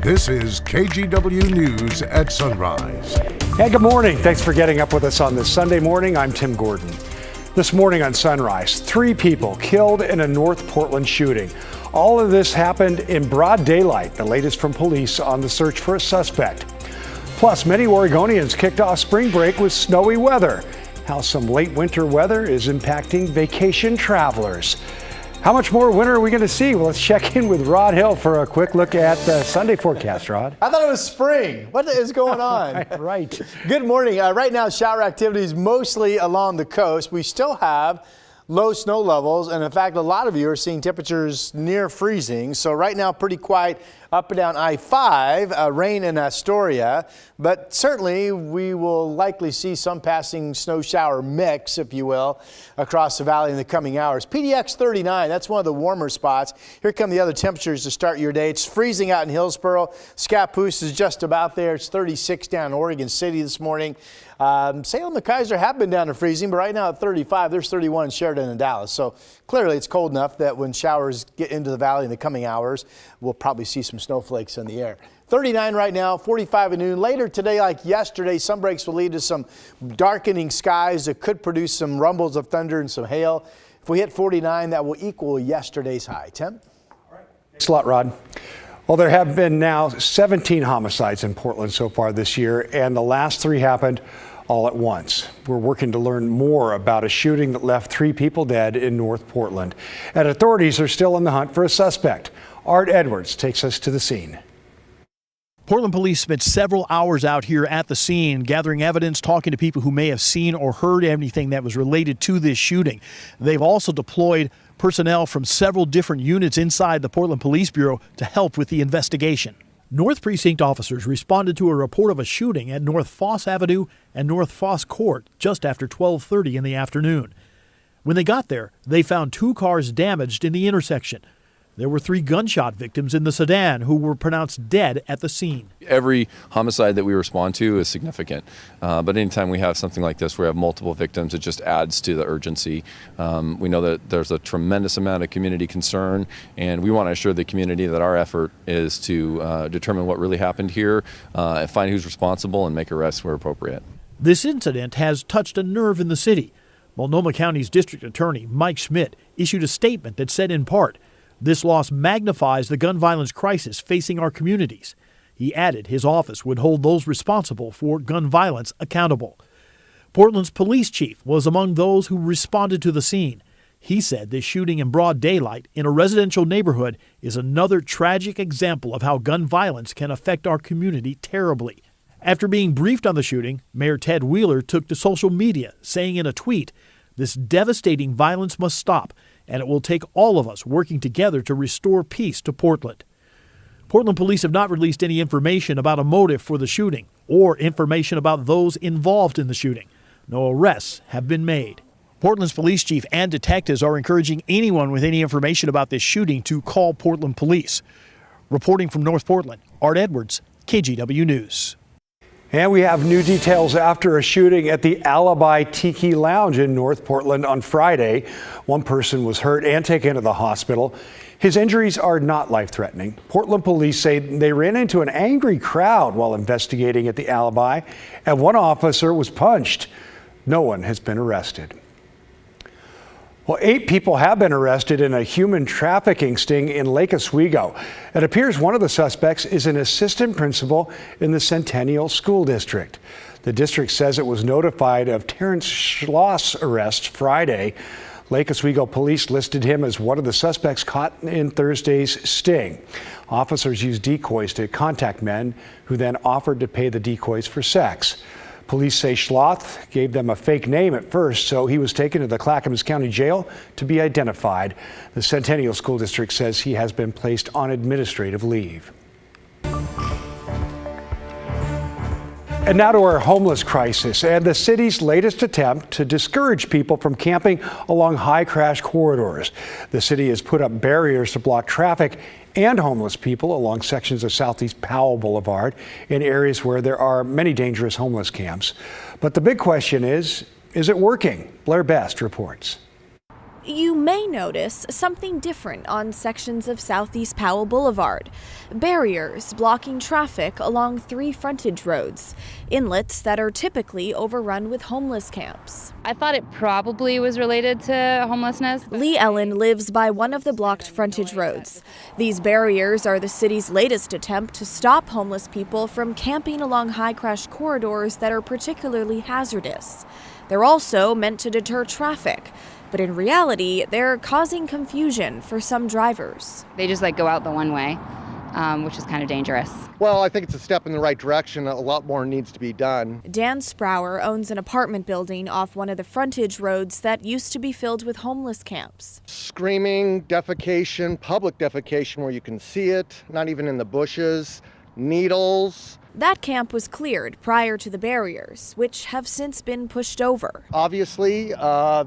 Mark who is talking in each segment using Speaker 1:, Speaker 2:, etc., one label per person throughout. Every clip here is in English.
Speaker 1: This is KGW News at Sunrise.
Speaker 2: Hey, good morning. Thanks for getting up with us on this Sunday morning. I'm Tim Gordon. This morning on Sunrise, 3 people killed in a North Portland shooting. All of this happened in broad daylight, the latest from police on the search for a suspect. Plus, many Oregonians kicked off spring break with snowy weather. How some late winter weather is impacting vacation travelers. How much more winter are we going to see? Well, let's check in with Rod Hill for a quick look at the Sunday forecast, Rod.
Speaker 3: I thought it was spring. What is going on?
Speaker 2: Right.
Speaker 3: Good morning. Right now, shower activity is mostly along the coast. We still have low snow levels, and in fact, a lot of you are seeing temperatures near freezing. So right now, pretty quiet up and down I-5, rain in Astoria, but certainly we will likely see some passing snow shower mix, if you will, across the valley in the coming hours. PDX 39, that's one of the warmer spots. Here come the other temperatures to start your day. It's freezing out in Hillsboro. Scappoose is just about there. It's 36 down in Oregon City this morning. Salem and Kaiser have been down to freezing, but right now at 35, there's 31 in Sheridan and Dallas. So clearly it's cold enough that when showers get into the valley in the coming hours, we'll probably see some snowflakes in the air. 39 right now, 45 at noon. Later today, like yesterday, some breaks will lead to some darkening skies that could produce some rumbles of thunder and some hail. If we hit 49, that will equal yesterday's high. Tim?
Speaker 2: Thanks a lot, Rod. Well, there have been now 17 homicides in Portland so far this year, and the last 3 happened all at once. We're working to learn more about a shooting that left 3 people dead in North Portland. And authorities are still on the hunt for a suspect. Art Edwards takes us to the scene.
Speaker 4: Portland police spent several hours out here at the scene, gathering evidence, talking to people who may have seen or heard anything that was related to this shooting. They've also deployed personnel from several different units inside the Portland Police Bureau to help with the investigation. North Precinct officers responded to a report of a shooting at North Foss Avenue and North Foss Court just after 12:30 in the afternoon. When they got there, they found 2 cars damaged in the intersection. There were 3 gunshot victims in the sedan who were pronounced dead at the scene.
Speaker 5: Every homicide that we respond to is significant, but anytime we have something like this where we have multiple victims, it just adds to the urgency. We know that there's a tremendous amount of community concern, and we want to assure the community that our effort is to determine what really happened here, and find who's responsible and make arrests where appropriate.
Speaker 4: This incident has touched a nerve in the city. Multnomah County's district attorney, Mike Schmidt, issued a statement that said in part, "This loss magnifies the gun violence crisis facing our communities." He added his office would hold those responsible for gun violence accountable. Portland's police chief was among those who responded to the scene. He said this shooting in broad daylight in a residential neighborhood is another tragic example of how gun violence can affect our community terribly. After being briefed on the shooting, Mayor Ted Wheeler took to social media, saying in a tweet, "This devastating violence must stop, and it will take all of us working together to restore peace to Portland." Portland police have not released any information about a motive for the shooting or information about those involved in the shooting. No arrests have been made. Portland's police chief and detectives are encouraging anyone with any information about this shooting to call Portland police. Reporting from North Portland, Art Edwards, KGW News.
Speaker 2: And we have new details after a shooting at the Alibi Tiki Lounge in North Portland on Friday. One person was hurt and taken to the hospital. His injuries are not life-threatening. Portland police say they ran into an angry crowd while investigating at the Alibi, and one officer was punched. No one has been arrested. Well, 8 people have been arrested in a human trafficking sting in Lake Oswego. It appears one of the suspects is an assistant principal in the Centennial School District. The district says it was notified of Terrence Schloss's arrest Friday. Lake Oswego police listed him as one of the suspects caught in Thursday's sting. Officers used decoys to contact men who then offered to pay the decoys for sex. Police say Schloss gave them a fake name at first, so he was taken to the Clackamas County Jail to be identified. The Centennial School District says he has been placed on administrative leave. And now to our homeless crisis and the city's latest attempt to discourage people from camping along high crash corridors. The city has put up barriers to block traffic and homeless people along sections of Southeast Powell Boulevard in areas where there are many dangerous homeless camps. But the big question is it working? Blair Best reports.
Speaker 6: You may notice something different on sections of Southeast Powell Boulevard. Barriers blocking traffic along 3 frontage roads, inlets that are typically overrun with homeless camps.
Speaker 7: I thought it probably was related to homelessness.
Speaker 6: Lee Ellen lives by one of the blocked frontage roads. These barriers are the city's latest attempt to stop homeless people from camping along high-crash corridors that are particularly hazardous. They're also meant to deter traffic. But in reality, they're causing confusion for some drivers.
Speaker 7: They just go out the one way, which is kind of dangerous.
Speaker 8: Well, I think it's a step in the right direction. A lot more needs to be done.
Speaker 6: Dan Sprower owns an apartment building off one of the frontage roads that used to be filled with homeless camps.
Speaker 8: Screaming, defecation, public defecation where you can see it, not even in the bushes, needles.
Speaker 6: That camp was cleared prior to the barriers, which have since been pushed over.
Speaker 8: Obviously,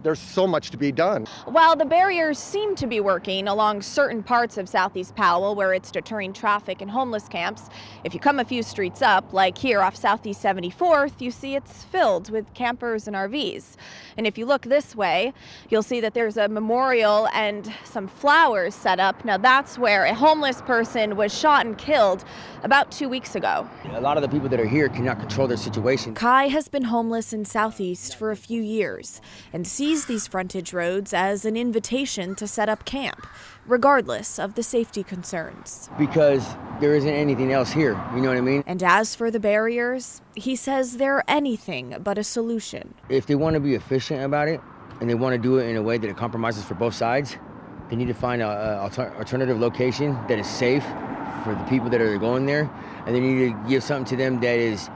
Speaker 8: there's so much to be done.
Speaker 6: While the barriers seem to be working along certain parts of Southeast Powell where it's deterring traffic in homeless camps, if you come a few streets up, like here off Southeast 74th, you see it's filled with campers and RVs. And if you look this way, you'll see that there's a memorial and some flowers set up. Now that's where a homeless person was shot and killed about 2 weeks ago.
Speaker 9: A lot of the people that are here cannot control their situation.
Speaker 6: Kai has been homeless in Southeast for a few years and sees these frontage roads as an invitation to set up camp, regardless of the safety concerns.
Speaker 9: Because there isn't anything else here, you know what I mean?
Speaker 6: And as for the barriers, he says they're anything but a solution.
Speaker 9: If they want to be efficient about it and they want to do it in a way that it compromises for both sides, they need to find an alternative location that is safe for the people that are going there, and they need to give something to them that is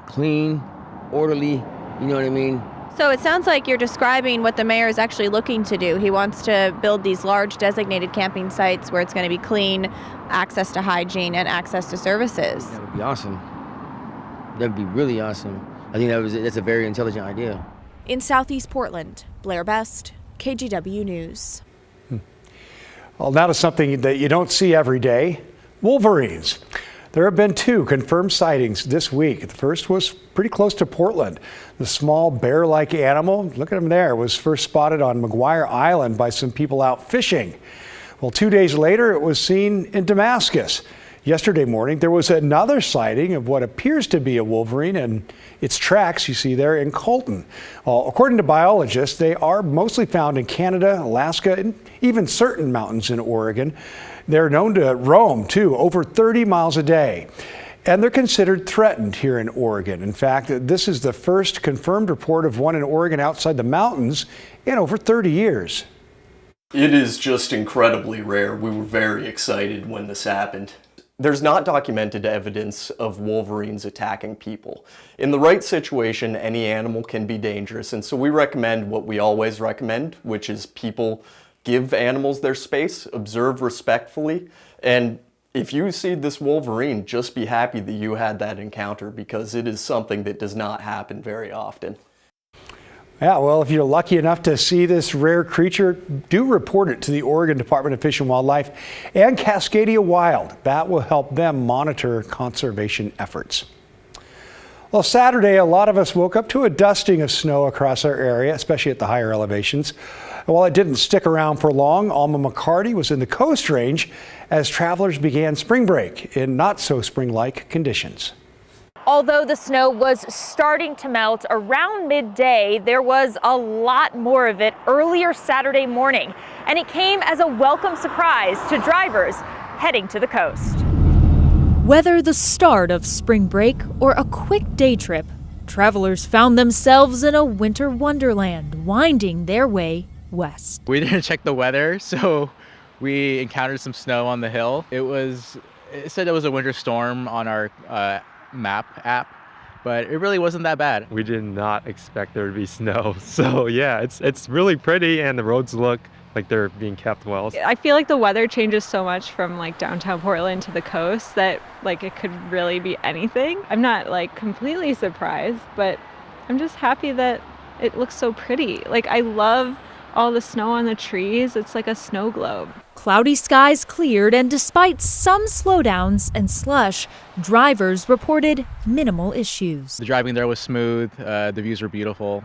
Speaker 9: clean, orderly, you know what I mean?
Speaker 6: So it sounds like you're describing what the mayor is actually looking to do. He wants to build these large designated camping sites where it's going to be clean, access to hygiene, and access to services.
Speaker 9: That would be awesome. That would be really awesome. I think that's a very intelligent idea.
Speaker 6: In Southeast Portland, Blair Best, KGW News.
Speaker 2: Well, now to something that you don't see every day, wolverines. There have been 2 confirmed sightings this week. The first was pretty close to Portland. The small bear-like animal, look at him there, was first spotted on McGuire Island by some people out fishing. Well, 2 days later, it was seen in Damascus. Yesterday morning, there was another sighting of what appears to be a wolverine and its tracks you see there in Colton. According to biologists, they are mostly found in Canada, Alaska, and even certain mountains in Oregon. They're known to roam, too, over 30 miles a day. And they're considered threatened here in Oregon. In fact, this is the first confirmed report of one in Oregon outside the mountains in over 30 years.
Speaker 10: It is just incredibly rare. We were very excited when this happened. There's not documented evidence of wolverines attacking people. In the right situation, any animal can be dangerous, and so we recommend what we always recommend, which is people give animals their space, observe respectfully, and if you see this wolverine, just be happy that you had that encounter, because it is something that does not happen very often.
Speaker 2: Yeah, well, if you're lucky enough to see this rare creature, do report it to the Oregon Department of Fish and Wildlife and Cascadia Wild. That will help them monitor conservation efforts. Well, Saturday, a lot of us woke up to a dusting of snow across our area, especially at the higher elevations. And while it didn't stick around for long, Alma McCarty was in the Coast Range as travelers began spring break in not so spring-like conditions.
Speaker 11: Although the snow was starting to melt around midday, there was a lot more of it earlier Saturday morning, and it came as a welcome surprise to drivers heading to the coast.
Speaker 12: Whether the start of spring break or a quick day trip, travelers found themselves in a winter wonderland, winding their way west.
Speaker 13: We didn't check the weather, so we encountered some snow on the hill. It said it was a winter storm on our map app, but it really wasn't that bad.
Speaker 14: We did not expect there to be snow, so yeah, it's really pretty and the roads look like they're being kept well.
Speaker 15: I feel like the weather changes so much from downtown Portland to the coast that it could really be anything. I'm not completely surprised, but I'm just happy that it looks so pretty. I love all the snow on the trees. It's like a snow globe.
Speaker 12: Cloudy skies cleared, and despite some slowdowns and slush, drivers reported minimal issues.
Speaker 13: The driving there was smooth, the views were beautiful,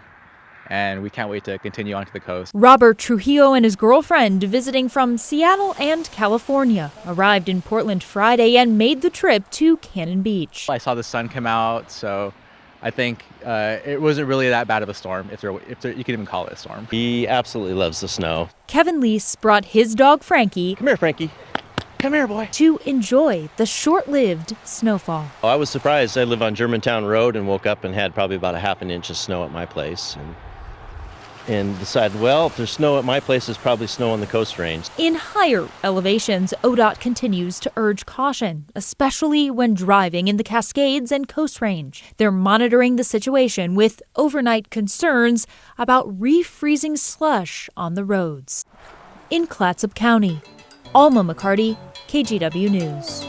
Speaker 13: and we can't wait to continue onto the coast.
Speaker 12: Robert Trujillo and his girlfriend, visiting from Seattle and California, arrived in Portland Friday and made the trip to Cannon Beach.
Speaker 13: I saw the sun come out, so I think it wasn't really that bad of a storm, if you could even call it a storm.
Speaker 16: He absolutely loves the snow.
Speaker 12: Kevin Leese brought his dog Frankie.
Speaker 16: Come here, Frankie. Come here, boy.
Speaker 12: To enjoy the short-lived snowfall.
Speaker 16: Oh, I was surprised. I live on Germantown Road and woke up and had probably about a half an inch of snow at my place. And decided, well, if there's snow at my place, there's probably snow on the Coast Range.
Speaker 12: In higher elevations, ODOT continues to urge caution, especially when driving in the Cascades and Coast Range. They're monitoring the situation with overnight concerns about refreezing slush on the roads. In Clatsop County, Alma McCarty, KGW News.